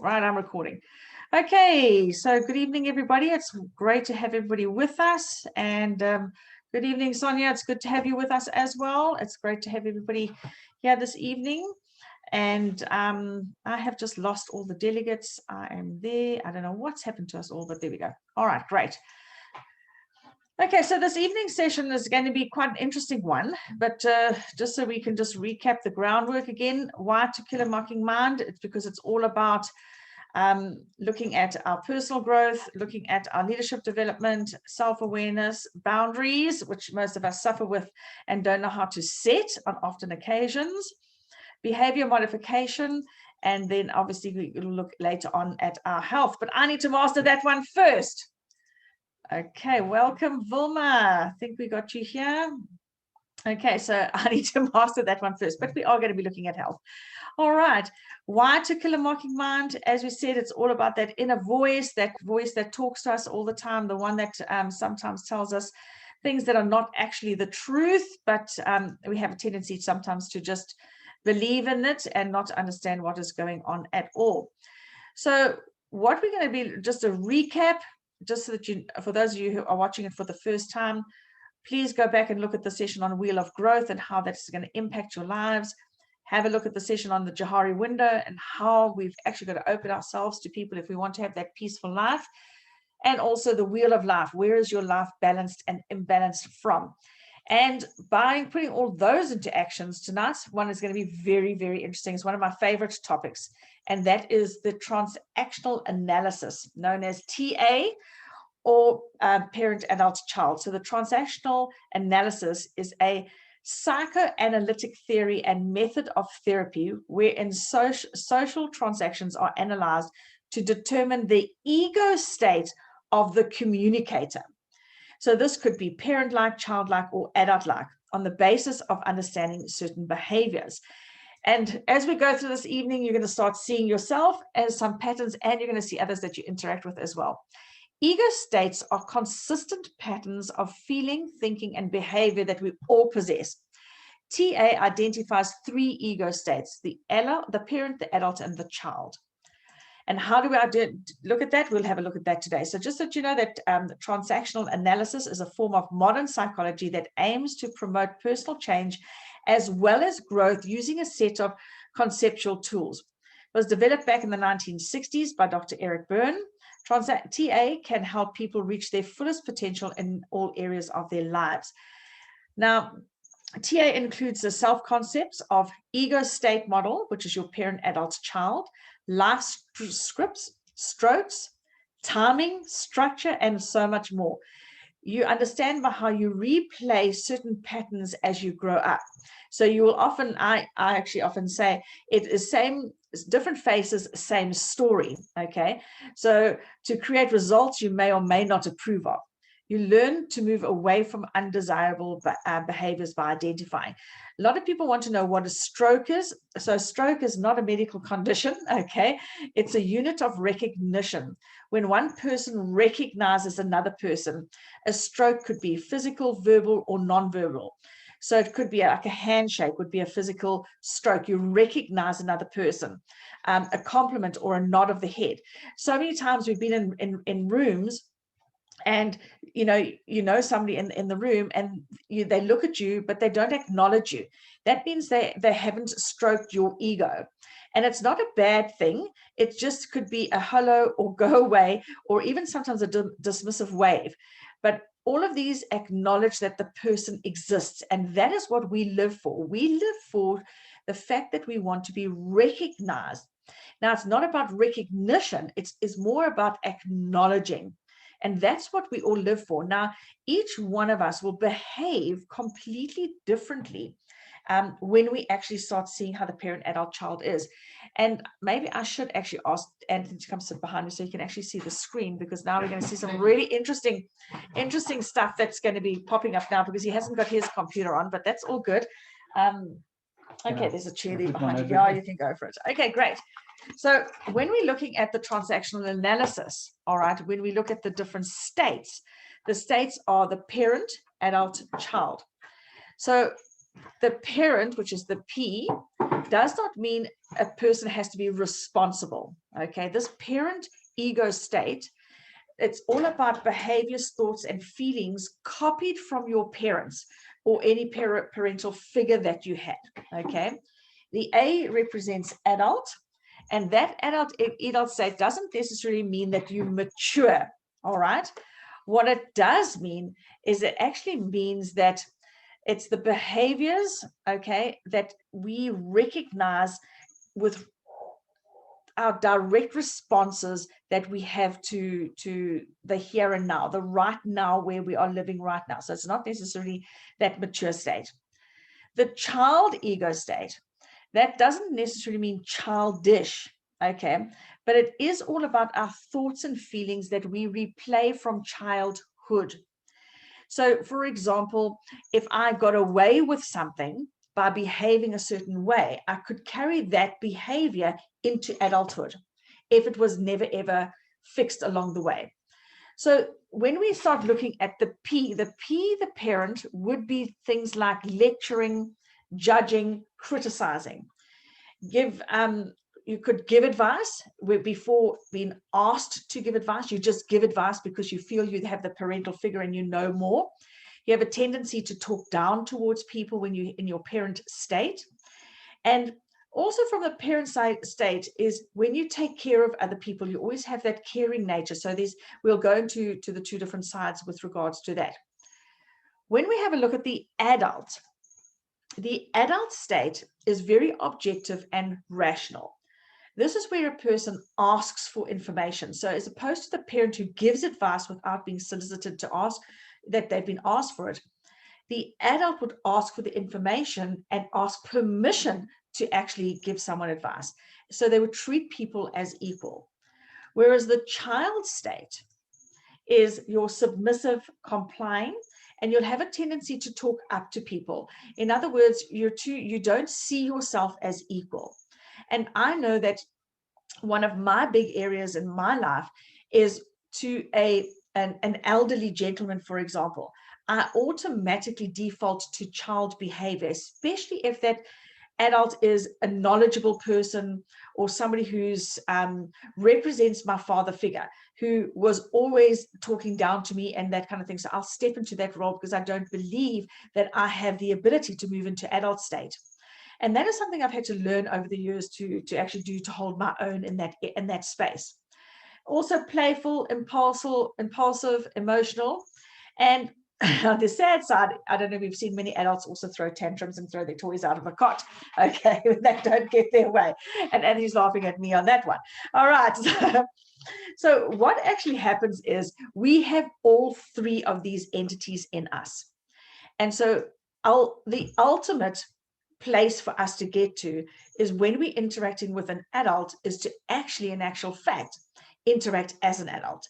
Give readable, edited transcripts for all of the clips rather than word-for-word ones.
Right, I'm recording. Okay, so good evening, everybody. It's great to have everybody with us. And good evening, Sonia. It's good to have you with us as well. It's great to have everybody here this evening. And I have just lost all the delegates. I am there. I don't know what's happened to us all, but there we go. All right, great. Okay, so this evening session is going to be quite an interesting one, but just so we can just recap the groundwork again, why to kill a mocking mind? It's because it's all about looking at our personal growth, looking at our leadership development, self-awareness, boundaries, which most of us suffer with and don't know how to set on often occasions, behavior modification, and then obviously we will look later on at our health. But I need to master that one first. Okay, welcome, Vilma. I think we got you here. Okay, so I need to master that one first, but we are going to be looking at health. All right, why to kill a mocking mind? As we said, it's all about that inner voice that talks to us all the time, the one that sometimes tells us things that are not actually the truth, but we have a tendency sometimes to just believe in it and not understand what is going on at all. So what we're going to be, just a recap, just so that you, for those of you who are watching it for the first time, please go back and look at the session on Wheel of Growth and how that's going to impact your lives. Have a look at the session on the Johari window and how we've actually got to open ourselves to people if we want to have that peaceful life. And also the Wheel of Life. Where is your life balanced and imbalanced from? And by putting all those into actions tonight, one is going to be very, very interesting. It's one of my favorite topics, and that is the transactional analysis, known as TA, or parent, adult, child. So the transactional analysis is a psychoanalytic theory and method of therapy wherein social transactions are analyzed to determine the ego state of the communicator. So this could be parent-like, childlike, or adult-like on the basis of understanding certain behaviors. And as we go through this evening, you're going to start seeing yourself as some patterns, and you're going to see others that you interact with as well. Ego states are consistent patterns of feeling, thinking, and behavior that we all possess. TA identifies 3 ego states: the parent, the adult, and the child. And how do we look at that? We'll have a look at that today. So just that you know that transactional analysis is a form of modern psychology that aims to promote personal change as well as growth using a set of conceptual tools. It was developed back in the 1960s by Dr. Eric Berne. TA can help people reach their fullest potential in all areas of their lives. Now, TA includes the self-concepts of ego state model, which is your parent, adult, child, life scripts, strokes, timing, structure, and so much more. You understand by how you replay certain patterns as you grow up. So you will often, I actually often say, it is different faces, same story, okay? So to create results you may or may not approve of. You learn to move away from undesirable behaviors by identifying. A lot of people want to know what a stroke is. So stroke is not a medical condition, okay? It's a unit of recognition. When one person recognizes another person, a stroke could be physical, verbal, or non-verbal. So it could be like a handshake would be a physical stroke. You recognize another person, a compliment or a nod of the head. So many times we've been in rooms, and you know somebody in the room, and they look at you but they don't acknowledge you. That means they haven't stroked your ego, and it's not a bad thing. It just could be a hello or go away, or even sometimes a dismissive wave. But all of these acknowledge that the person exists, and that is what we live for. We live for the fact that we want to be recognized. Now, it's not about recognition, it's more about acknowledging. And that's what we all live for. Now, each one of us will behave completely differently when we actually start seeing how the parent, adult, child is. And maybe I should actually ask Anthony to come sit behind me so you can actually see the screen, because now we're going to see some really interesting stuff that's going to be popping up now, because he hasn't got his computer on, but that's all good. Okay, there's a chair there behind you. Yeah, you can go for it. Okay, great. So when we're looking at the transactional analysis, all right, when we look at the different states, the states are the parent, adult, child. So the parent, which is the P, does not mean a person has to be responsible. Okay, this parent ego state, it's all about behaviors, thoughts, and feelings copied from your parents or any parental figure that you had. Okay, the A represents adult, and that adult state doesn't necessarily mean that you mature. All right, what it does mean is it actually means that it's the behaviors, okay, that we recognize with our direct responses that we have to the here and now, the right now, where we are living right now. So it's not necessarily that mature state. The child ego state, that doesn't necessarily mean childish, okay, but it is all about our thoughts and feelings that we replay from childhood. So, for example, if I got away with something by behaving a certain way, I could carry that behavior into adulthood if it was never ever fixed along the way. So when we start looking at the P, the parent, would be things like lecturing, judging, criticizing. You could give advice where before being asked to give advice, you just give advice because you feel you have the parental figure and you know more. You have a tendency to talk down towards people when you're in your parent state. And also from the parent side state is when you take care of other people, you always have that caring nature. So we'll go into the two different sides with regards to that. When we have a look at the adult state is very objective and rational. This is where a person asks for information. So as opposed to the parent who gives advice without being solicited to ask that they've been asked for it, the adult would ask for the information and ask permission to actually give someone advice. So they would treat people as equal. Whereas the child state is your submissive, complying, and you'll have a tendency to talk up to people. In other words, you don't see yourself as equal. And I know that one of my big areas in my life is to an elderly gentleman, for example. I automatically default to child behavior, especially if that adult is a knowledgeable person or somebody who's represents my father figure, who was always talking down to me and that kind of thing. So I'll step into that role because I don't believe that I have the ability to move into adult state. And that is something I've had to learn over the years to actually do, to hold my own in that space. Also playful, impulsive, emotional. And on the sad side, I don't know, we've seen many adults also throw tantrums and throw their toys out of a cot, okay, that don't get their way. And Anthony's laughing at me on that one. All right. So what actually happens is we have all three of these entities in us. And so the ultimate place for us to get to is when we're interacting with an adult is to actually, in actual fact, interact as an adult.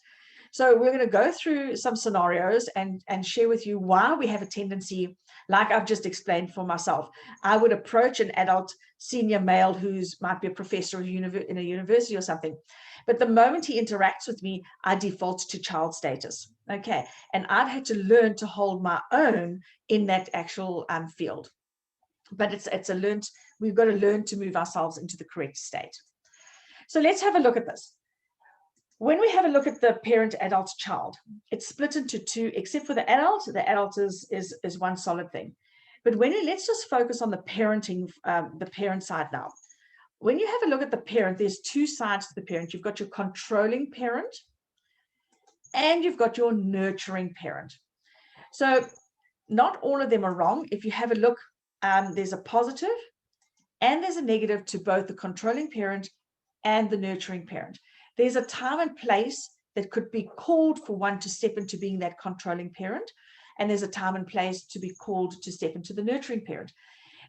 So we're going to go through some scenarios and share with you why we have a tendency, like I've just explained for myself. I would approach an adult senior male who's might be a professor in a university or something. But the moment he interacts with me, I default to child status. Okay. And I've had to learn to hold my own in that actual field. But it's a learned, we've got to learn to move ourselves into the correct state. So let's have a look at this. When we have a look at the parent, adult, child, it's split into two, except for the adult is one solid thing. But let's just focus on the parenting, the parent side now. When you have a look at the parent, there's two sides to the parent. You've got your controlling parent and you've got your nurturing parent. So not all of them are wrong. If you have a look, there's a positive and there's a negative to both the controlling parent and the nurturing parent. There's a time and place that could be called for one to step into being that controlling parent, and there's a time and place to be called to step into the nurturing parent.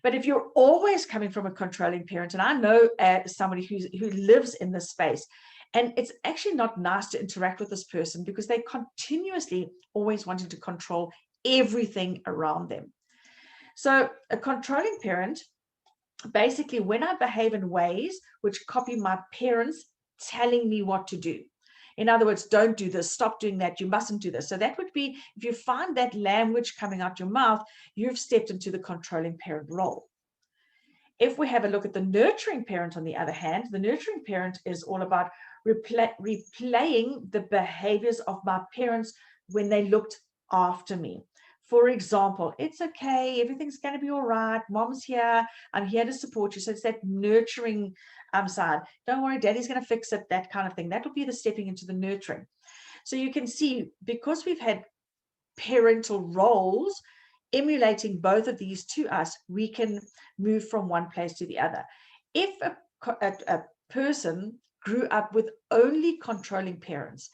But if you're always coming from a controlling parent, and I know somebody who lives in this space, and it's actually not nice to interact with this person because they continuously always wanting to control everything around them. So a controlling parent, basically when I behave in ways which copy my parents telling me what to do. In other words, don't do this, stop doing that, you mustn't do this. So that would be, if you find that language coming out your mouth, you've stepped into the controlling parent role. If we have a look at the nurturing parent, on the other hand, the nurturing parent is all about replaying the behaviors of my parents when they looked after me. For example, it's okay, everything's going to be all right, mom's here, I'm here to support you. So it's that nurturing side. Don't worry, daddy's going to fix it, that kind of thing. That will be the stepping into the nurturing. So you can see, because we've had parental roles emulating both of these to us, we can move from one place to the other. If a person grew up with only controlling parents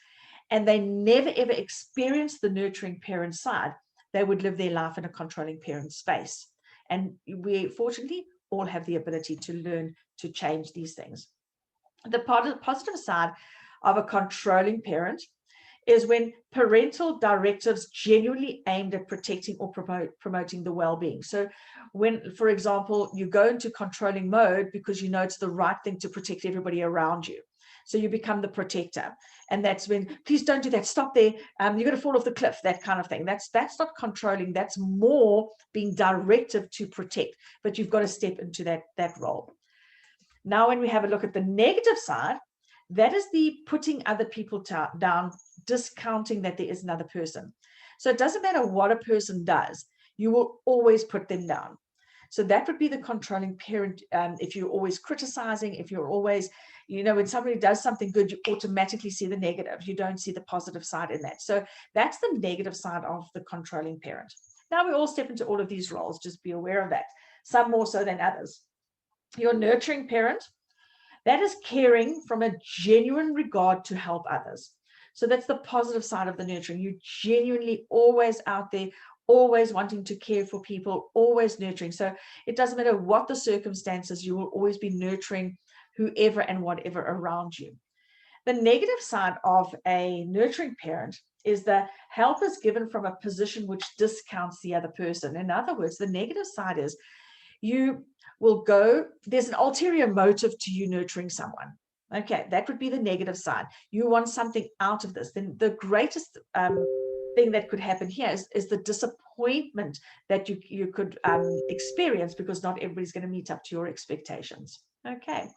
and they never ever experienced the nurturing parent side, they would live their life in a controlling parent space. And we fortunately all have the ability to learn to change these things. The positive side of a controlling parent is when parental directives genuinely aimed at protecting or promoting the well-being. So when, for example, you go into controlling mode because you know it's the right thing to protect everybody around you. So you become the protector. And that's when, please don't do that, stop there, you're going to fall off the cliff, that kind of thing. That's not controlling, that's more being directive to protect. But you've got to step into that role. Now, when we have a look at the negative side, that is the putting other people down, discounting that there is another person. So it doesn't matter what a person does, you will always put them down. So that would be the controlling parent. If you're always criticizing, if you're always, when somebody does something good, you automatically see the negative. You don't see the positive side in that. So that's the negative side of the controlling parent. Now we all step into all of these roles. Just be aware of that. Some more so than others. Your nurturing parent, that is caring from a genuine regard to help others. So that's the positive side of the nurturing. You're genuinely always out there, always wanting to care for people, always nurturing. So it doesn't matter what the circumstances, you will always be nurturing whoever and whatever around you. The negative side of a nurturing parent is the help is given from a position which discounts the other person. In other words, the negative side is you will go, there's an ulterior motive to you nurturing someone. Okay, that would be the negative side. You want something out of this. Then the greatest thing that could happen here is the disappointment that you could experience, because not everybody's going to meet up to your expectations. Okay.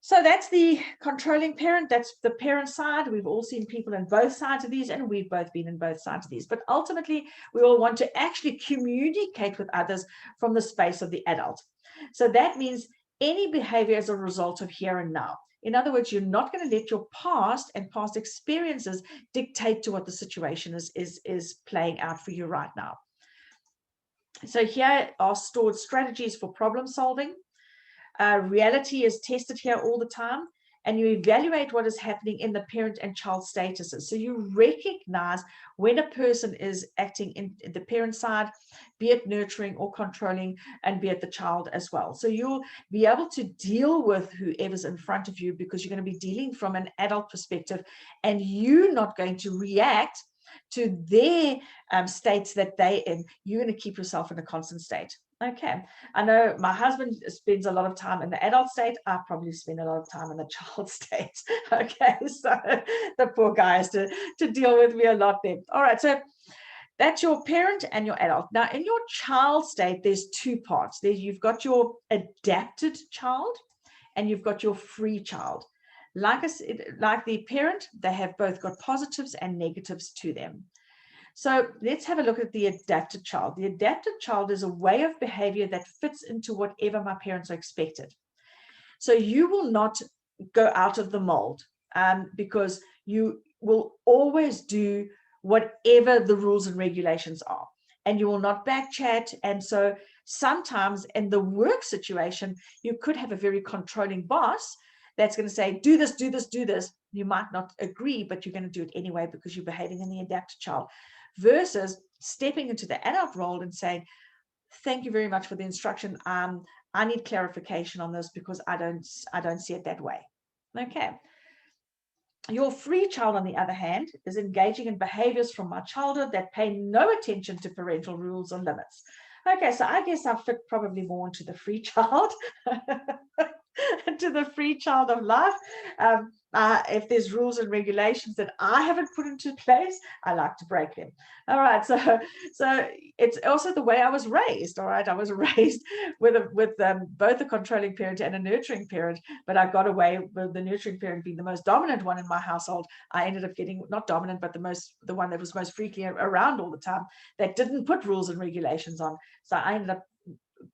So that's the controlling parent. That's the parent side. We've all seen people in both sides of these, and we've both been in both sides of these. But ultimately, we all want to actually communicate with others from the space of the adult. So that means any behavior as a result of here and now. In other words, you're not going to let your past and past experiences dictate to what the situation is playing out for you right now. So here are stored strategies for problem solving. Reality is tested here all the time, and you evaluate what is happening in the parent and child statuses. So you recognize when a person is acting in the parent side, be it nurturing or controlling, and be it the child as well. So you'll be able to deal with whoever's in front of you, because you're going to be dealing from an adult perspective, and you're not going to react to their states that they're in. You're going to keep yourself in a constant state. Okay, I know my husband spends a lot of time in the adult state. I probably spend a lot of time in the child state. Okay, so the poor guy has to deal with me a lot then. All right, so that's your parent and your adult. Now, in your child state, there's two parts. You've got your adapted child and you've got your free child. Like I said, like the parent, they have both got positives and negatives to them. So let's have a look at the adapted child. The adapted child is a way of behavior that fits into whatever my parents are expected. So you will not go out of the mold, because you will always do whatever the rules and regulations are, and you will not backchat. And so sometimes in the work situation, you could have a very controlling boss that's going to say, do this, do this, do this. You might not agree, but you're going to do it anyway because you're behaving in the adapted child. Versus stepping into the adult role and saying, thank you very much for the instruction. I need clarification on this because I don't see it that way. Okay. Your free child, on the other hand, is engaging in behaviors from my childhood that pay no attention to parental rules or limits. Okay, so I guess I fit probably more into the free child, to the free child of life. if there's rules and regulations that I haven't put into place, I like to break them. All right, so it's also the way I was raised. All right, I was raised with both a controlling parent and a nurturing parent, but I got away with the nurturing parent being the most dominant one in my household. I ended up getting not dominant, but the one that was most freaky around all the time, that didn't put rules and regulations on. So I ended up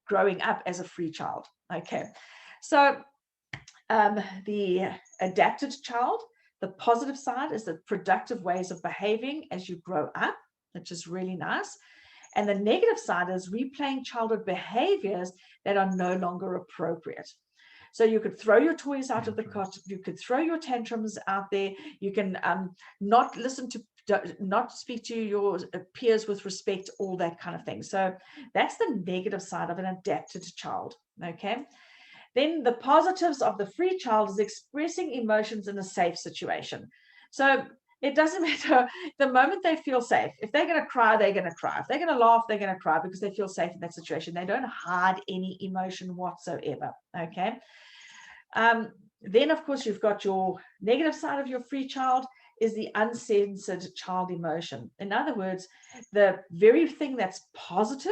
growing up as a free child. Okay, so the adapted child, the positive side is the productive ways of behaving as you grow up, which is really nice. And the negative side is replaying childhood behaviors that are no longer appropriate. So you could throw your toys out of the cot, you could throw your tantrums out there, you can not speak to your peers with respect, all that kind of thing. So that's the negative side of an adapted child. Okay. Then the positives of the free child is expressing emotions in a safe situation. So it doesn't matter the moment they feel safe. If they're going to cry, they're going to cry. If they're going to laugh, they're going to cry because they feel safe in that situation. They don't hide any emotion whatsoever. Okay. Then, of course, you've got your negative side of your free child is the uncensored child emotion. In other words, the very thing that's positive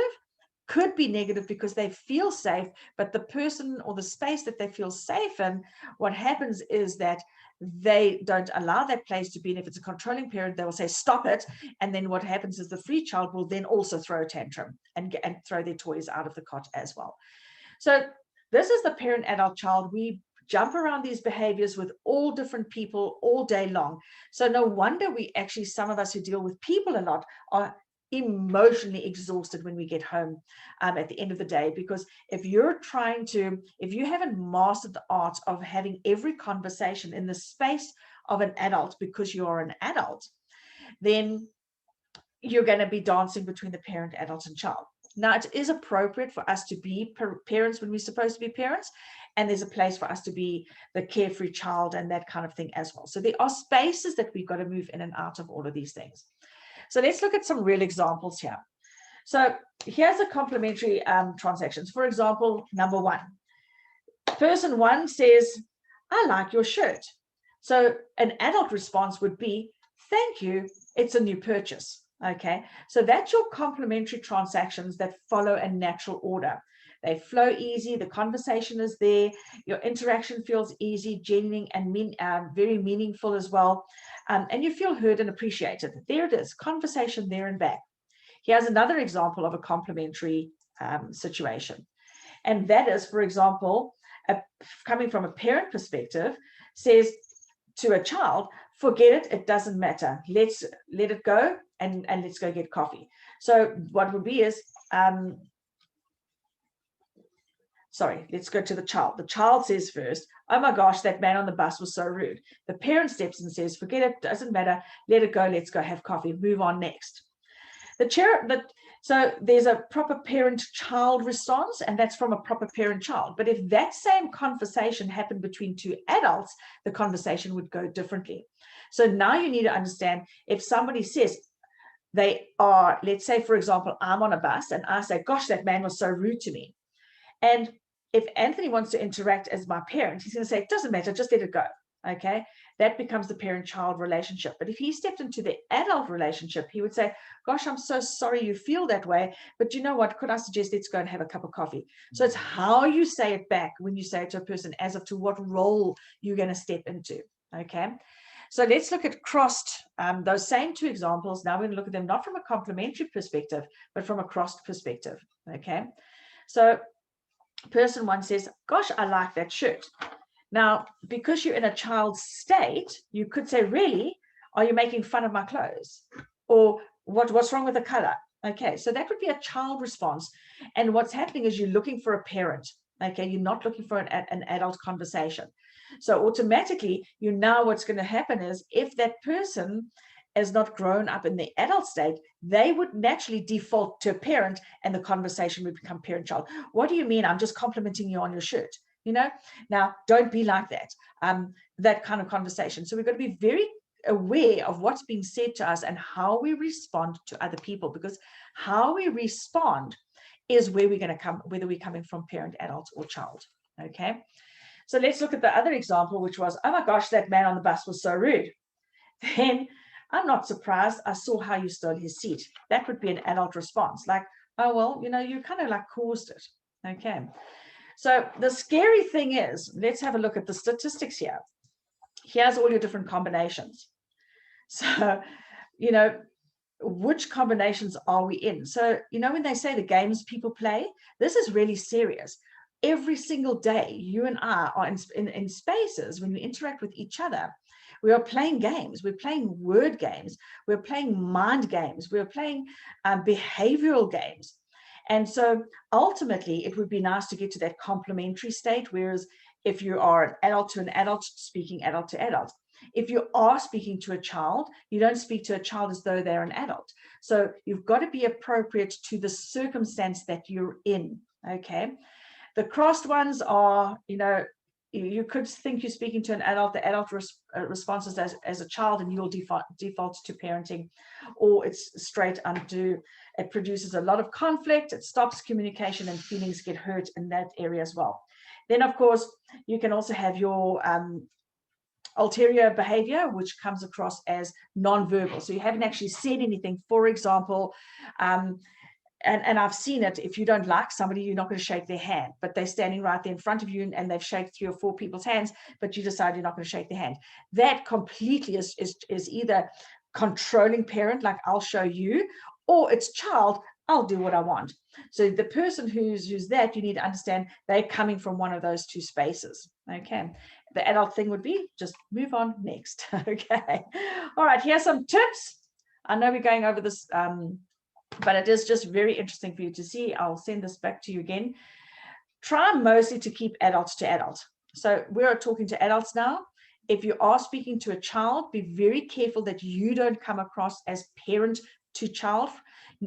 could be negative because they feel safe, but the person or the space that they feel safe in, what happens is that they don't allow that place to be. And if it's a controlling parent, they will say, stop it. And then what happens is the free child will then also throw a tantrum and throw their toys out of the cot as well. So this is the parent-adult child. We jump around these behaviors with all different people all day long. So no wonder some of us who deal with people a lot are emotionally exhausted when we get home at the end of the day, because if you haven't mastered the art of having every conversation in the space of an adult because you are an adult, then you're going to be dancing between the parent, adult, and child. Now, it is appropriate for us to be parents when we're supposed to be parents, and there's a place for us to be the carefree child and that kind of thing as well. So there are spaces that we've got to move in and out of all of these things. So let's look at some real examples here. So here's the complementary transactions. For example, number one, person one says, I like your shirt. So an adult response would be, thank you, it's a new purchase. Okay, so that's your complementary transactions that follow a natural order. They flow easy, the conversation is there, your interaction feels easy, genuine, and very meaningful as well. And you feel heard and appreciated. There it is, conversation there and back. Here's another example of a complementary situation. And that is, for example, coming from a parent perspective, says to a child, forget it, it doesn't matter. Let's let it go and let's go get coffee. So what would be is, let's go to the child. The child says first, oh my gosh, that man on the bus was so rude. The parent steps and says, forget it, doesn't matter, let it go, let's go have coffee, move on next. So there's a proper parent-child response, and that's from a proper parent-child. But if that same conversation happened between two adults, the conversation would go differently. So now you need to understand, if somebody says they are, let's say, for example, I'm on a bus and I say, gosh, that man was so rude to me. And if Anthony wants to interact as my parent, he's going to say, it doesn't matter, just let it go. Okay, that becomes the parent-child relationship. But if he stepped into the adult relationship, he would say, gosh, I'm so sorry you feel that way, but you know what, could I suggest let's go and have a cup of coffee? So it's how you say it back when you say it to a person, as of to what role you're going to step into. Okay, so let's look at crossed, those same two examples. Now we're going to look at them not from a complementary perspective, but from a crossed perspective. Okay, so person one says, gosh, I like that shirt. Now, because you're in a child's state, you could say, really, are you making fun of my clothes? Or what's wrong with the color? Okay, so that would be a child response. And what's happening is you're looking for a parent. Okay, you're not looking for an adult conversation. So automatically, what's going to happen is, if that person has not grown up in the adult state, they would naturally default to a parent, and the conversation would become parent-child. What do you mean? I'm just complimenting you on your shirt. Now don't be like that, that kind of conversation. So we've got to be very aware of what's being said to us and how we respond to other people, because how we respond is where we're going to come, whether we're coming from parent, adult, or child. Okay, So let's look at the other example, which was, oh my gosh, that man on the bus was so rude. Then I'm not surprised. I saw how you stole his seat. That would be an adult response. Like, oh, well, you kind of like caused it. Okay. So the scary thing is, let's have a look at the statistics here. Here's all your different combinations. So, which combinations are we in? So, when they say the games people play, this is really serious. Every single day, you and I are in spaces when we interact with each other. We are playing games. We're playing word games. We're playing mind games. We're playing behavioral games. And so ultimately, it would be nice to get to that complementary state, whereas if you are an adult to an adult, speaking adult to adult. If you are speaking to a child, you don't speak to a child as though they're an adult. So you've got to be appropriate to the circumstance that you're in, okay? The crossed ones are, you could think you're speaking to an adult, the adult responses as a child, and you'll default to parenting, or it's straight unto, it produces a lot of conflict, it stops communication, and feelings get hurt in that area as well. Then, of course, you can also have your ulterior behavior, which comes across as non-verbal. So you haven't actually said anything. For example, and I've seen it, if you don't like somebody, you're not going to shake their hand, but they're standing right there in front of you and they've shaken 3 or 4 people's hands, but you decide you're not going to shake their hand. That completely is either controlling parent, like I'll show you, or it's child, I'll do what I want. So the person who's that, you need to understand they're coming from one of those 2 spaces. Okay. The adult thing would be just move on next. Okay. All right. Here's some tips. I know we're going over this, but it is just very interesting for you to see. I'll send this back to you again. Try mostly to keep adults to adults. So we're talking to adults now. If you are speaking to a child, be very careful that you don't come across as parent to child.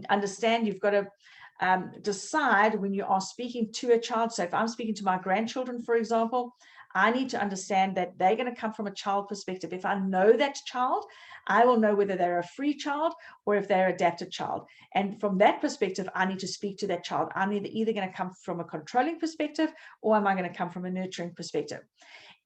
Understand you've got to decide when you are speaking to a child. So if I'm speaking to my grandchildren, for example, I need to understand that they're going to come from a child perspective. If I know that child, I will know whether they're a free child or if they're an adapted child. And from that perspective, I need to speak to that child. I'm either going to come from a controlling perspective or am I going to come from a nurturing perspective?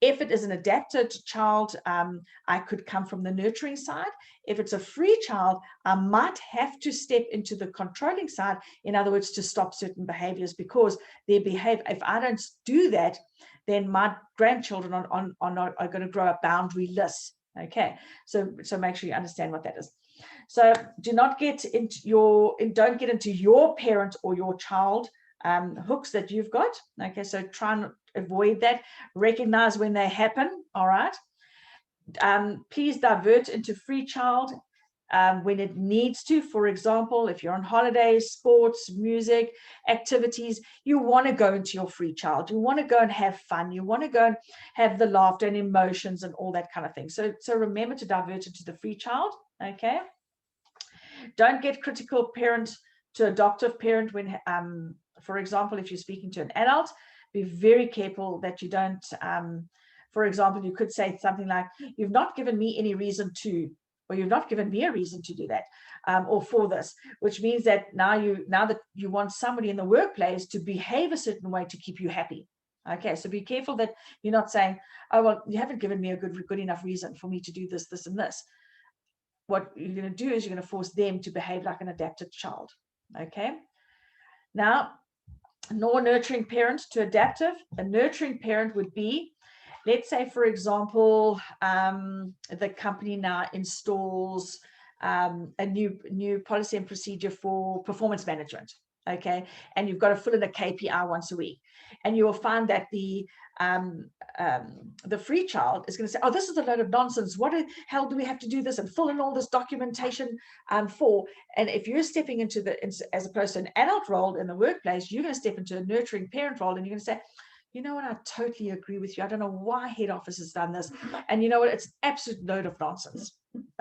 If it is an adapted child, I could come from the nurturing side. If it's a free child, I might have to step into the controlling side, in other words, to stop certain behaviors, because their behavior, if I don't do that, then my grandchildren are going to grow up boundaryless. Okay, so make sure you understand what that is. So do not get don't get into your parent or your child hooks that you've got. Okay, so try and avoid that. Recognize when they happen. All right. Please divert into free child when it needs to. For example, if you're on holidays, sports, music, activities, you want to go into your free child. You want to go and have fun. You want to go and have the laughter and emotions and all that kind of thing. So remember to divert into the free child. Okay. Don't get critical parent to adoptive parent when, for example, if you're speaking to an adult, be very careful that you don't, for example, you could say something like, you've not given me any reason to, or you've not given me a reason to do that, or for this, which means that now that you want somebody in the workplace to behave a certain way to keep you happy. Okay, so be careful that you're not saying, oh, well, you haven't given me a good enough reason for me to do this, this, and this. What you're going to do is you're going to force them to behave like an adapted child. Okay. Now, nor nurturing parent to adaptive. A nurturing parent would be, let's say, for example, the company now installs a new policy and procedure for performance management. Okay, and you've got to fill in a KPI once a week, and you will find that the free child is going to say, oh, this is a load of nonsense. What the hell do we have to do this and fill in all this documentation for? And if you're stepping into as opposed to an adult role in the workplace, you're going to step into a nurturing parent role, and you're going to say, you know what, I totally agree with you. I don't know why head office has done this. And you know what, it's an absolute load of nonsense.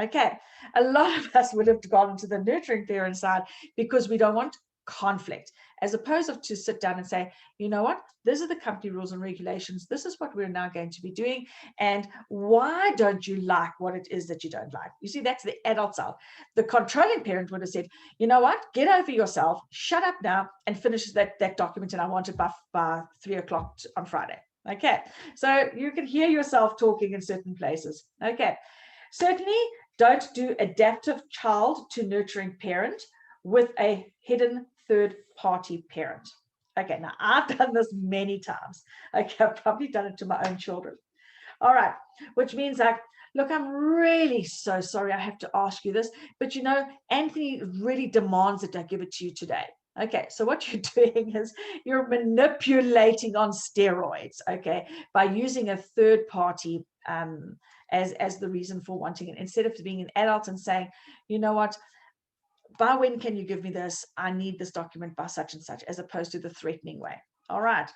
Okay, a lot of us would have gone into the nurturing parent side because we don't want conflict, as opposed to sit down and say, you know what, these are the company rules and regulations, this is what we're now going to be doing, and why don't you like what it is that you don't like? You see, that's the adult side. The controlling parent would have said, you know what, get over yourself, shut up now and finish that document, and I want it by 3 o'clock on Friday. Okay, so you can hear yourself talking in certain places. Okay, certainly don't do adaptive child to nurturing parent with a hidden third party parent. Okay, now I've done this many times. Okay, I've probably done it to my own children. All right, which means like, look, I'm really so sorry I have to ask you this, but you know, Anthony really demands that I give it to you today. Okay, so what you're doing is you're manipulating on steroids, okay, by using a third party as the reason for wanting it, instead of being an adult and saying, you know what, by when can you give me this? I need this document by such and such, as opposed to the threatening way. All right.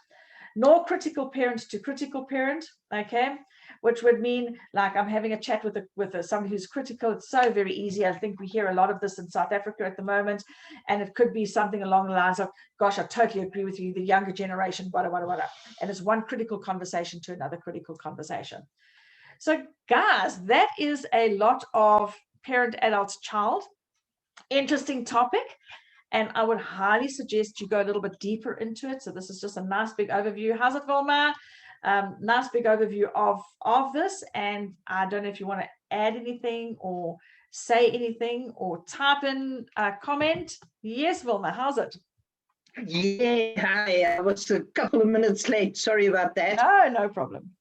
Nor critical parent to critical parent, okay, which would mean like I'm having a chat with somebody who's critical. It's so very easy. I think we hear a lot of this in South Africa at the moment, and it could be something along the lines of, gosh, I totally agree with you, the younger generation, whatever. And it's one critical conversation to another critical conversation. So guys, that is a lot of parent, adult, child. Interesting topic. And I would highly suggest you go a little bit deeper into it. So this is just a nice big overview. How's it, Vilma? Nice big overview of this. And I don't know if you want to add anything or say anything or type in a comment. Yes, Vilma, how's it? Yeah, hi. I was a couple of minutes late. Sorry about that. No problem.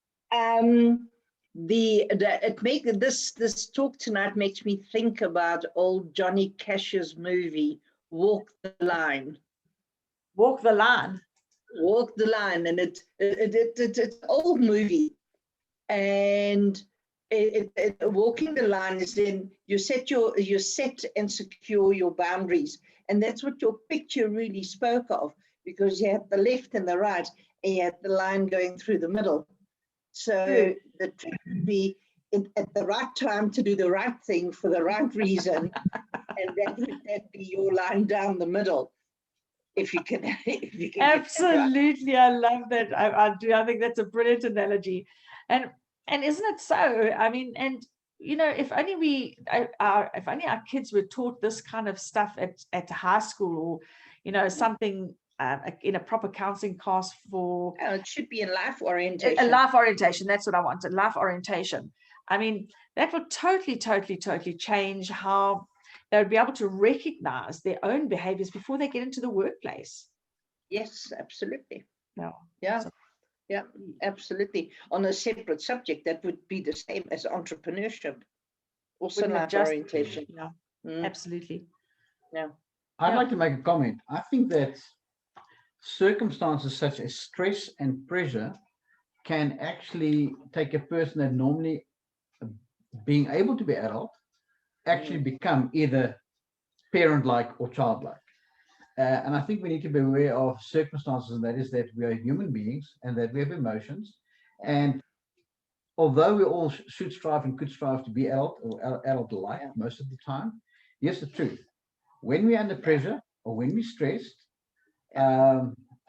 This talk tonight makes me think about old Johnny Cash's movie Walk the Line. Walk the Line. Walk the Line, and it's an old movie, and walking the line is then you set and secure your boundaries, and that's what your picture really spoke of, because you had the left and the right, and you had the line going through the middle. So the trick would be at the right time to do the right thing for the right reason, and that would be your line down the middle. If you can Absolutely, I love that. I do. I think that's a brilliant analogy, and isn't it so? I mean, and you know, if only our kids were taught this kind of stuff at high school, or you know, something in a proper counseling class for. It should be in life orientation. A life orientation. That's what I wanted. Life orientation. I mean, that would totally change how they would be able to recognize their own behaviors before they get into the workplace. Yes, absolutely. No. Yeah. Yeah, absolutely. On a separate subject, that would be the same as entrepreneurship. Also life orientation. Yeah, absolutely. Yeah. I'd like to make a comment. I think that circumstances such as stress and pressure can actually take a person that normally being able to be adult actually become either parent-like or childlike. And I think we need to be aware of circumstances, and that is that we are human beings and that we have emotions. And although we all should strive and could strive to be adult or adult-like most of the time, here's the truth. When we're under pressure or when we're stressed,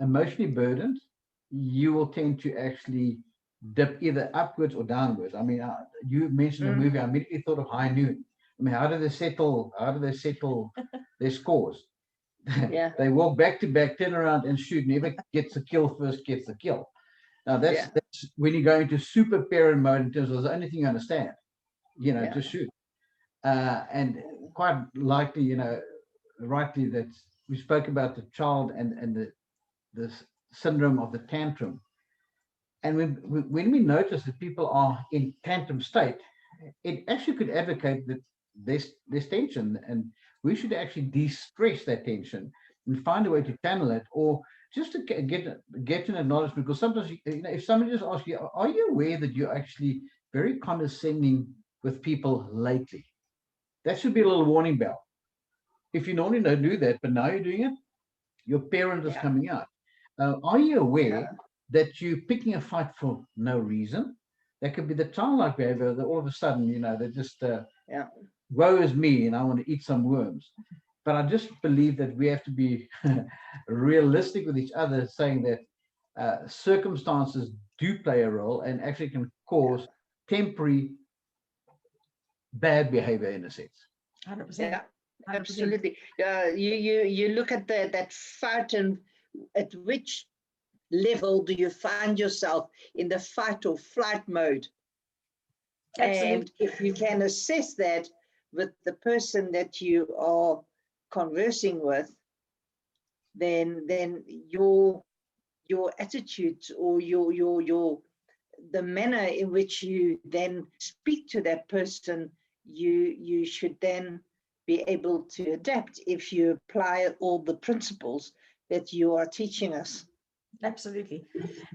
emotionally burdened, you will tend to actually dip either upwards or downwards. I mean, you mentioned the movie, I immediately thought of High Noon. I mean, how do they settle their scores? Yeah. They walk back to back, turn around and shoot. Never gets a kill, first gets the kill. Now that's when you go into super parent mode in terms of the only thing you understand, you know, to shoot. And quite likely, you know, rightly that we spoke about the child and the syndrome of the tantrum. And when we notice that people are in tantrum state, it actually could advocate that there's tension, and we should actually de-stress that tension and find a way to channel it, or just to get an acknowledgement. Because sometimes, you know, if somebody just asks you, are you aware that you're actually very condescending with people lately? That should be a little warning bell. If you normally don't do that, but now you're doing it, your parent is coming out. Are you aware that you're picking a fight for no reason? That could be the childlike behavior that all of a sudden, you know, they just, woe is me and I want to eat some worms. But I just believe that we have to be realistic with each other, saying that circumstances do play a role and actually can cause temporary bad behavior in a sense. 100%. Yeah, absolutely. You look at that fight, and at which level do you find yourself in the fight or flight mode? Absolutely. And if you can assess that with the person that you are conversing with, then your attitude or the manner in which you then speak to that person, you should then be able to adapt if you apply all the principles that you are teaching us. Absolutely.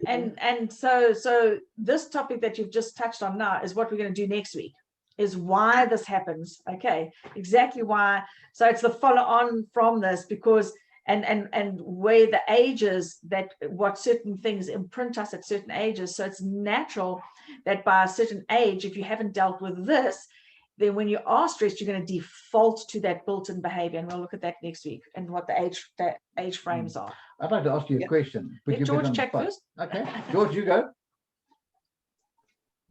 And so this topic that you've just touched on now is what we're going to do next week, is why this happens. Okay, exactly why. So it's the follow on from this, because and where the ages, that what certain things imprint us at certain ages. So it's natural that by a certain age, if you haven't dealt with this, then when you are stressed, you're going to default to that built-in behavior. And we'll look at that next week and what the age frames are. I'd like to ask you a question. Let George check first. Okay, George, you go.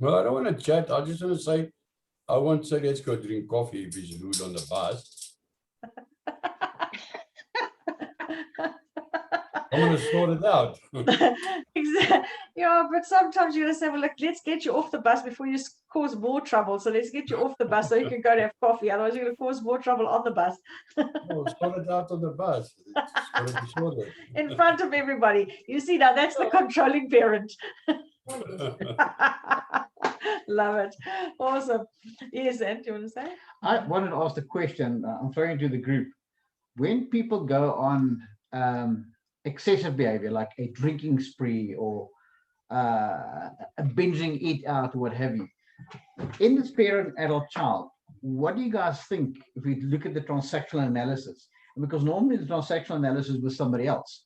Well, I don't want to chat. I just want to say, I won't say let's go drink coffee if he's rude on the bus. I'm going to sort it out. Exactly. Yeah, but sometimes you're going to say, well, look, let's get you off the bus before you cause more trouble. So let's get you off the bus so you can go to have coffee. Otherwise, you're going to cause more trouble on the bus. No, sort it out on the bus. It's got to be sorted. In front of everybody. You see, now that's the controlling parent. Love it. Awesome. Yes, and do you want to say? I wanted to ask the question. I'm throwing it to the group. When people go on excessive behavior, like a drinking spree or a binging eat out or what have you, in this parent adult child, what do you guys think if we look at the transactional analysis? Because normally the transactional analysis was somebody else,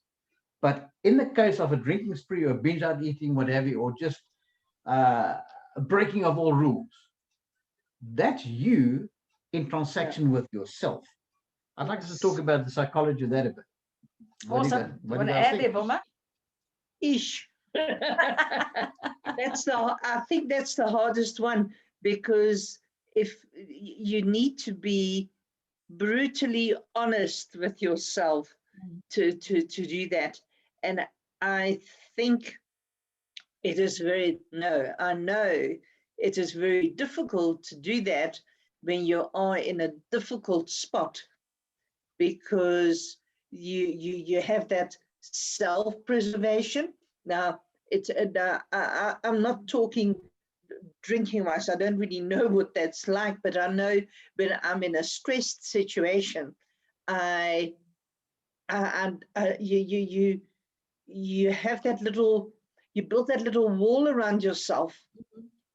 but in the case of a drinking spree or binge out eating, what have you, or just a breaking of all rules, that's you in transaction with yourself. I'd like us to talk about the psychology of that a bit. Awesome. Want to add there, Vilma? Ish. I think that's the hardest one, because if you need to be brutally honest with yourself to do that. And I think it is I know it is very difficult to do that when you are in a difficult spot, because you have that self-preservation. Now, I'm not talking drinking wise. I don't really know what that's like, but I know when I'm in a stressed situation, you have that little, you build that little wall around yourself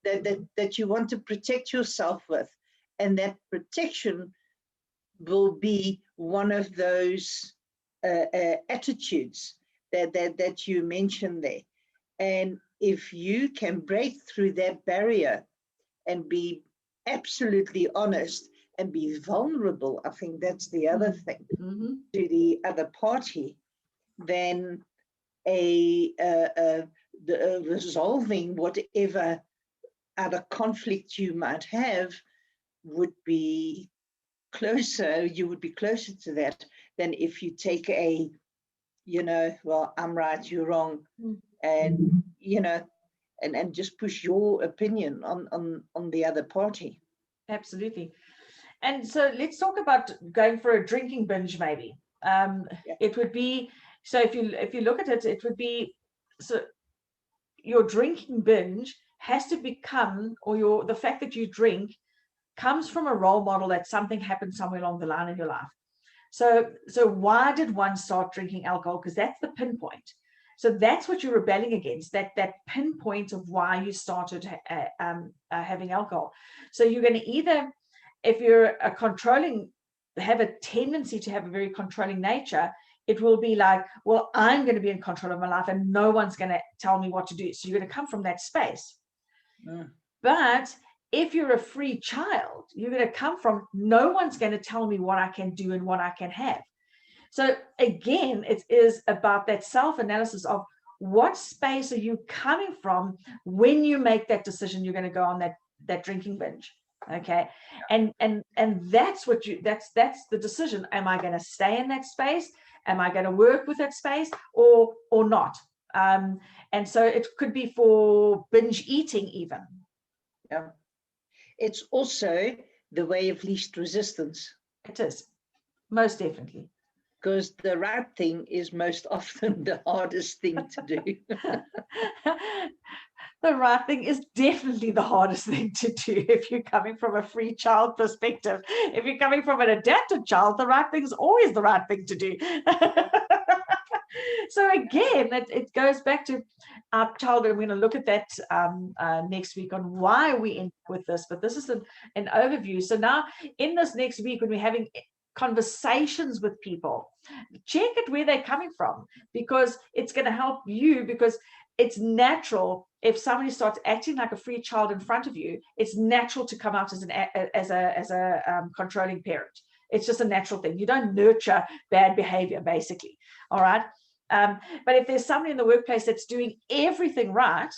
that you want to protect yourself with, and that protection will be one of those attitudes that you mentioned there. And if you can break through that barrier and be absolutely honest and be vulnerable, I think that's the other thing, to the other party, then resolving whatever other conflict you might have would be closer. You would be closer to that than if you take well, I'm right, you're wrong, and and just push your opinion on the other party. Absolutely. And so let's talk about going for a drinking binge, maybe. It would be, so if you look at it, it would be, so your drinking binge has to become, or the fact that you drink comes from a role model that something happened somewhere along the line in your life. So why did one start drinking alcohol? Because that's the pinpoint. So that's what you're rebelling against, that pinpoint of why you started having alcohol. So you're going to either, if you're have a tendency to have a very controlling nature, it will be like, well, I'm going to be in control of my life and no one's going to tell me what to do. So you're going to come from that space. But if you're a free child, you're going to come from, no one's going to tell me what I can do and what I can have. So again, it is about that self-analysis of what space are you coming from when you make that decision you're going to go on that drinking binge. Okay. And that's what that's the decision. Am I going to stay in that space? Am I going to work with that space or not? And so it could be for binge eating even. Yeah. It's also the way of least resistance. It is, most definitely. Because the right thing is most often the hardest thing to do. The right thing is definitely the hardest thing to do if you're coming from a free child perspective. If you're coming from an adapted child, the right thing is always the right thing to do. So again, it goes back to our childhood. We're going to look at that next week on why we end with this, but this is an overview. So now in this next week, when we're having conversations with people, check it where they're coming from, because it's going to help you, because it's natural. If somebody starts acting like a free child in front of you, it's natural to come out as a controlling parent. It's just a natural thing. You don't nurture bad behavior, basically. All right. But if there's somebody in the workplace that's doing everything right,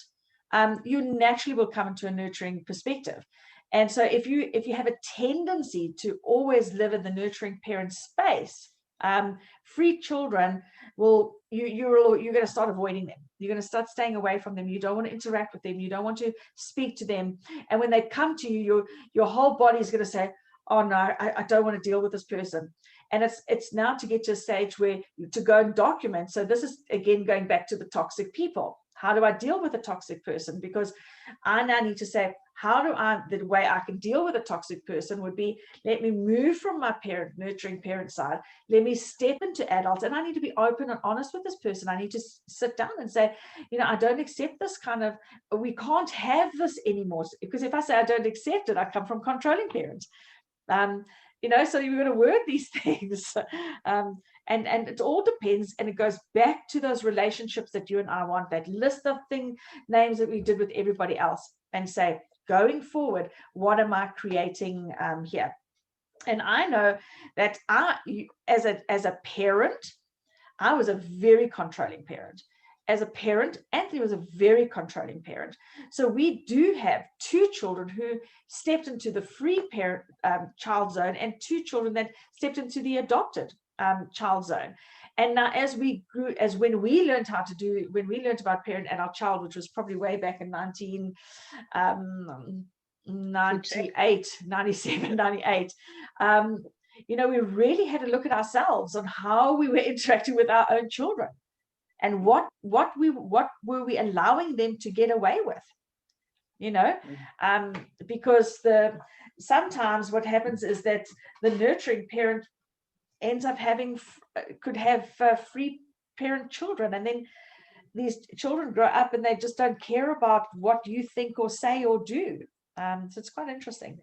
you naturally will come into a nurturing perspective. And so if you have a tendency to always live in the nurturing parent space, free children you're going to start avoiding them. You're going to start staying away from them. You don't want to interact with them. You don't want to speak to them. And when they come to you, your whole body is going to say, oh no, I don't want to deal with this person. And it's now to get to a stage where to go and document. So this is again going back to the toxic people. How do I deal with a toxic person? Because I now need to say, the way I can deal with a toxic person would be, let me move from my nurturing parent side, let me step into adult, and I need to be open and honest with this person. I need to sit down and say, I don't accept this we can't have this anymore. Because if I say I don't accept it, I come from controlling parents. So you're going to word these things. And it all depends, and it goes back to those relationships that you and I want, that list of names that we did with everybody else, and say, going forward, what am I creating here? And I know that as a parent, I was a very controlling parent. As a parent, Anthony was a very controlling parent. So we do have 2 children who stepped into the free parent child zone, and 2 children that stepped into the adopted child zone. And now as we grew, when we learned about parent and our child, which was probably way back in 1998, 97, 98, we really had to look at ourselves on how we were interacting with our own children, and what were we allowing them to get away with, because sometimes what happens is that the nurturing parent ends up could have free parent children, and then these children grow up and they just don't care about what you think or say or do. So it's quite interesting.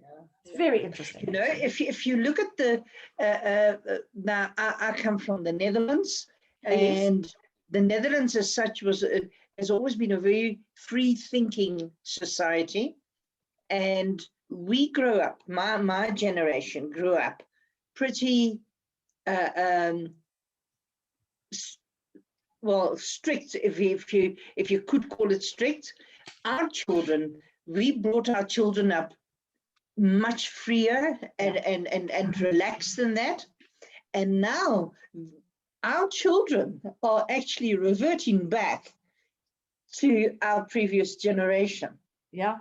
It's very interesting. If you look at now I come from the Netherlands, and the Netherlands as such has always been a very free thinking society, and we grew up, my generation grew up pretty strict, if you could call it strict. Our children, we brought our children up much freer and relaxed than that. And now our children are actually reverting back to our previous generation. Yeah.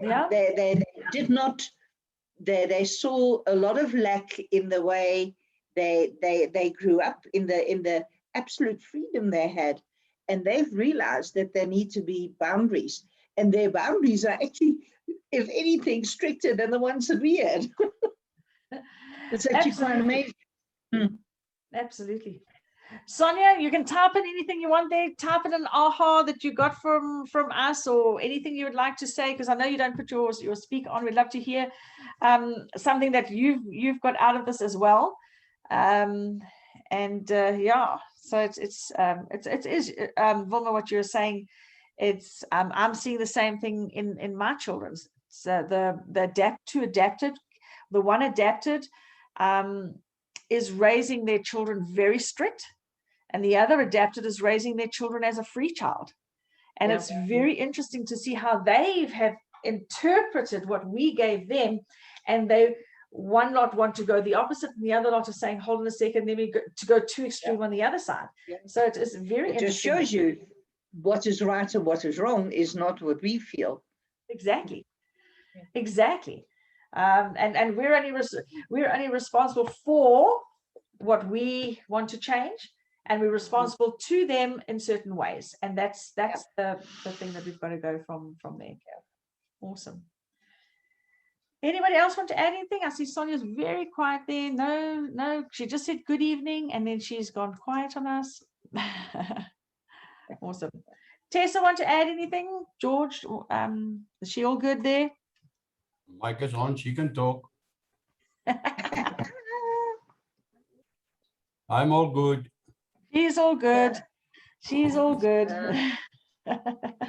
They did not, they saw a lot of lack in the way they grew up, in the absolute freedom they had, and they've realized that there need to be boundaries, and their boundaries are actually, if anything, stricter than the ones that we had. It's actually quite amazing. Absolutely. Sonia, you can type in anything you want there. Type in an aha that you got from us, or anything you would like to say, because I know you don't put your speaker on. We'd love to hear something that you've got out of this as well. So it is Vilma, what you're saying. It's I'm seeing the same thing in my children's. So the adapted, the one adapted is raising their children very strict, and the other adapted is raising their children as a free child. And it's very interesting to see how they have interpreted what we gave them, and one lot want to go the opposite, and the other lot are saying, hold on a second, let me go too extreme on the other side. So it is very interesting. It just shows you what is right and what is wrong is not what we feel. Exactly. Exactly. And we're only responsible for what we want to change, and we're responsible to them in certain ways. And that's the thing that we've got to go from there. Awesome. Anybody else want to add anything? I see Sonia's very quiet there. No, she just said good evening and then she's gone quiet on us. Awesome. Tessa, want to add anything? George, is she all good there? Mic is on, she can talk. I'm all good. She's all good. She's all good.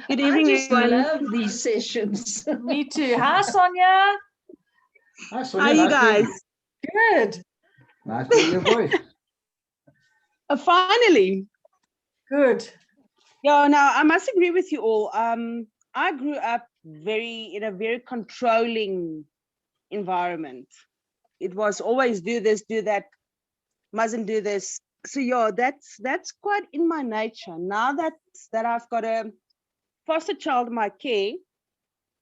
Good evening, I just everyone. love these sessions. Me too. Hi, Sonia. Hi, How Sonia, are you nice to hear guys? Good. Nice to hear your voice. Finally. Good. Yeah, now I must agree with you all. I grew up in a very controlling environment. It was always do this, do that, mustn't do this. So yeah, that's quite in my nature. Now that I've got a foster child in my care,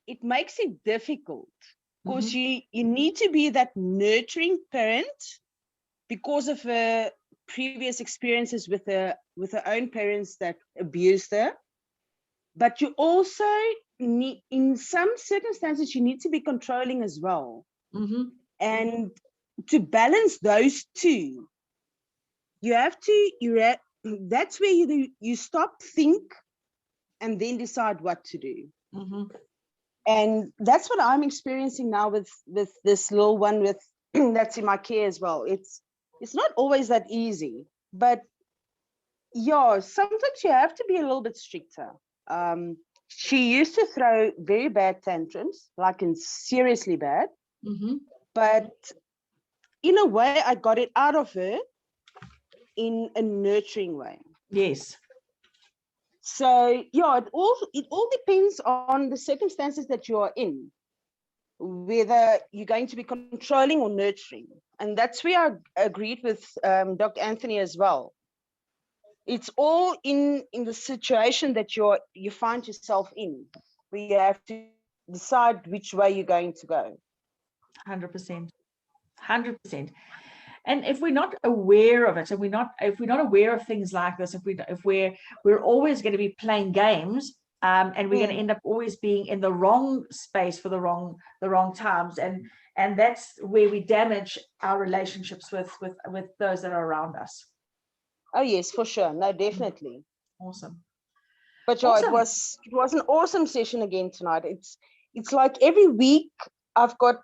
it makes it difficult because you need to be that nurturing parent because of previous experiences with her own parents that abused her. But you also need, in some circumstances, you need to be controlling as well. And to balance those two, you have to, that's where you stop, think, and then decide what to do. And that's what I'm experiencing now with this little one that's in my care as well. It's not always that easy, but yeah, sometimes you have to be a little bit stricter. She used to throw very bad tantrums, like in seriously bad, but in a way I got it out of her in a nurturing way. Yes. So yeah, it all depends on the circumstances that you are in, whether you're going to be controlling or nurturing. And that's where I agreed with Dr. Anthony as well. It's all in the situation that you find yourself in, where you have to decide which way you're going to go. 100%. 100%. And if we're not aware of it, and if we're not aware of things like this, if we're always going to be playing games, and we're going to end up always being in the wrong space for the wrong times, and that's where we damage our relationships with those that are around us. Oh yes, for sure. No, definitely. Awesome. But yeah, Awesome. it was an awesome session again tonight. It's like every week I've got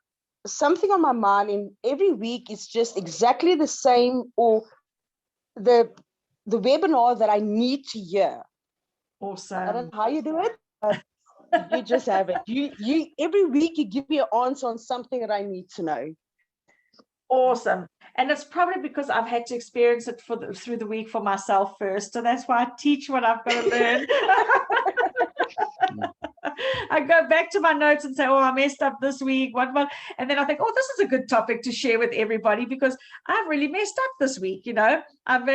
something on my mind, and every week it's just exactly the same, or the webinar that I need to hear. Awesome. I don't know how you do it, but you just have it. You every week you give me an answer on something that I need to know. Awesome. And it's probably because I've had to experience it through the week for myself first. So that's why I teach what I've got to learn. I go back to my notes and say, oh, I messed up this week. And then I think, oh, this is a good topic to share with everybody because I've really messed up this week. I've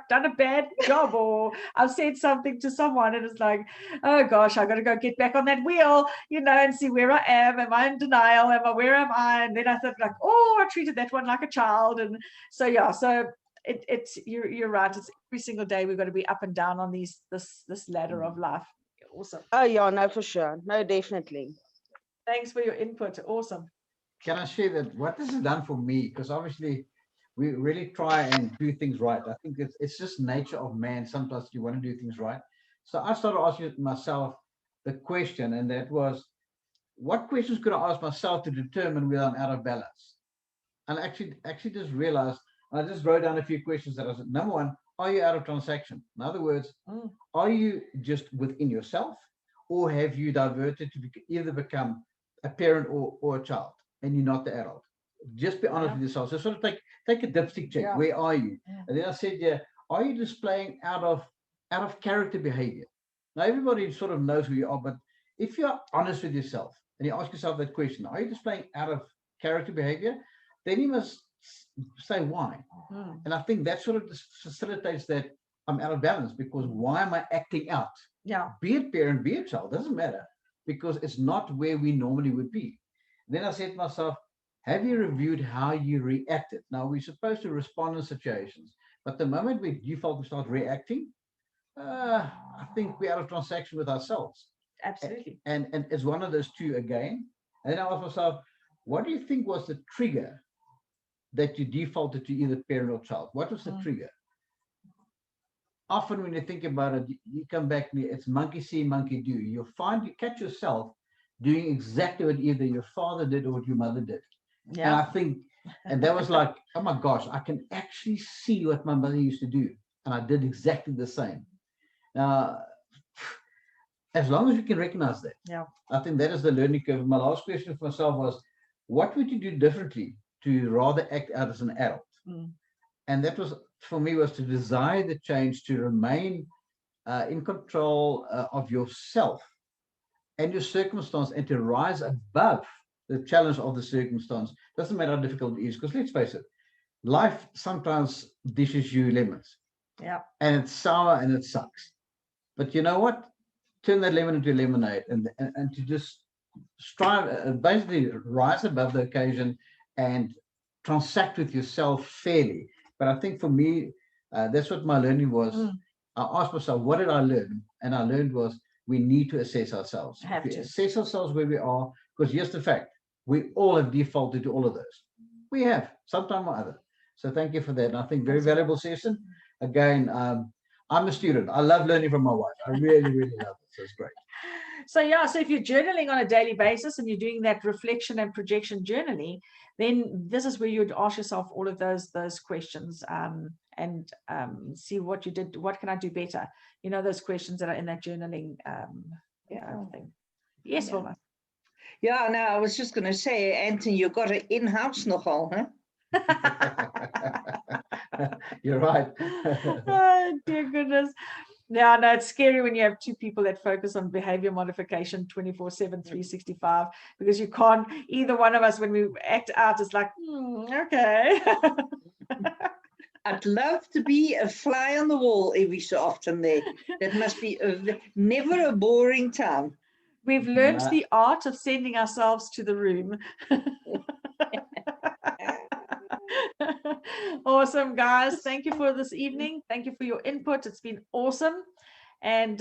done a bad job, or I've said something to someone and it's like, oh gosh, I got to go get back on that wheel, and see where I am. Am I in denial? Where am I? And then I thought like, oh, I treated that one like a child. And so, yeah, so you're right. It's every single day we've got to be up and down on this ladder of life. Awesome. Oh yeah, no, for sure. No, definitely. Thanks for your input. Awesome. Can I share that what this has done for me? Because obviously we really try and do things right. I think it's just nature of man. Sometimes you want to do things right. So I started asking myself the question, and that was, what questions could I ask myself to determine whether I'm out of balance? And actually just realized, I just wrote down a few questions that I said. Number one, are you out of transaction? In other words, are you just within yourself, or have you diverted to either become a parent or a child, and you're not the adult? Just be honest with yourself. So sort of take a dipstick check. Where are you? And then I said, are you displaying out of character behavior? Now everybody sort of knows who you are, but if you're honest with yourself and you ask yourself that question, are you displaying out of character behavior? Then you must say why. And I think that sort of facilitates that I'm out of balance, because why am I acting out Yeah. Be it parent, be it child, doesn't matter, because it's not where we normally would be. Then I said to myself, have you reviewed how you reacted? Now, we're supposed to respond in situations, but the moment we default to start reacting, I think we're out of transaction with ourselves. Absolutely. And it's one of those two again. And then I asked myself, what do you think was the trigger that you defaulted to either parent or child? What was the trigger? Often when you think about it, you come back, it's monkey see, monkey do. You'll find you catch yourself doing exactly what either your father did or what your mother did. Yeah. And I think, and that was like, oh my gosh, I can actually see what my mother used to do. And I did exactly the same. Now, as long as you can recognize that, yeah, I think that is the learning curve. My last question for myself was, what would you do differently to rather act out as an adult? And that was, for me, was to desire the change, to remain in control of yourself and your circumstance, and to rise above the challenge of the circumstance. Doesn't matter how difficult it is, because let's face it, life sometimes dishes you lemons. Yeah. And it's sour and it sucks. But you know what? Turn that lemon into lemonade, and to just strive, basically rise above the occasion and transact with yourself fairly. But I think for me, that's what my learning was. I asked myself, what did I learn? And I learned was, we need to assess ourselves. Assess ourselves where we are, because here's the fact, we all have defaulted to all of those. We have, sometime or other. So thank you for that. And I think very valuable session. Again, I'm a student. I love learning from my wife. I really, really love it. So it's great. So yeah, so if you're journaling on a daily basis and you're doing that reflection and projection journaling, then this is where you would ask yourself all of those questions, and see what you did. What can I do better? You know, those questions that are in that journaling thing. Yes, Wilma. Yeah, no, I was just going to say, Anthony, you got it in-house nogal, huh? You're right. Oh, dear goodness. Yeah, no, it's scary when you have two people that focus on behavior modification 24/7, 365, because you can't, either one of us, when we act out, it's like, okay. I'd love to be a fly on the wall every so often there. That must be never a boring time. We've learned the art of sending ourselves to the room. Awesome, guys. Thank you for this evening. Thank you for your input. It's been awesome. And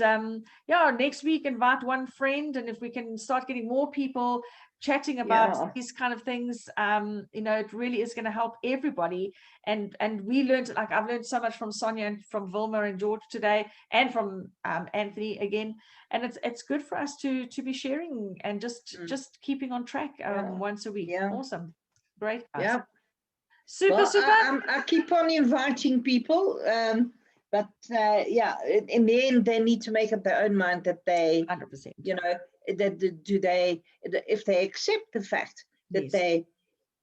yeah, next week, invite one friend. And if we can start getting more people chatting about these kind of things, you know, it really is going to help everybody. And we learned, like, I've learned so much from Sonia and from Wilma and George today, and from Anthony again. And it's good for us to be sharing and just keeping on track once a week. Awesome. Great. Guys. Yeah. Super. I keep on inviting people, but yeah, in the end, they need to make up their own mind that they, 100%. you know, if they accept the fact that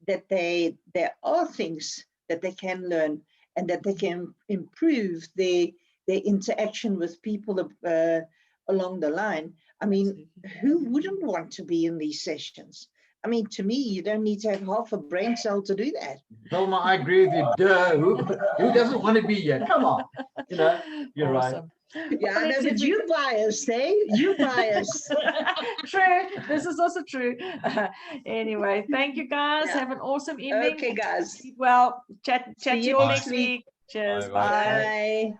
there are things that they can learn and that they can improve their interaction with people along the line. I mean, who wouldn't want to be in these sessions? I mean, to me, you don't need to have half a brain cell to do that. Wilma, I agree with you. Duh. Who doesn't want to be here? Come on. You know, you're awesome. Right. Yeah, I know, but you biased, eh? You biased. True. This is also true. Anyway, thank you, guys. Have an awesome evening. Okay, guys. Well, chat to you all next week. Cheers. Bye. Bye.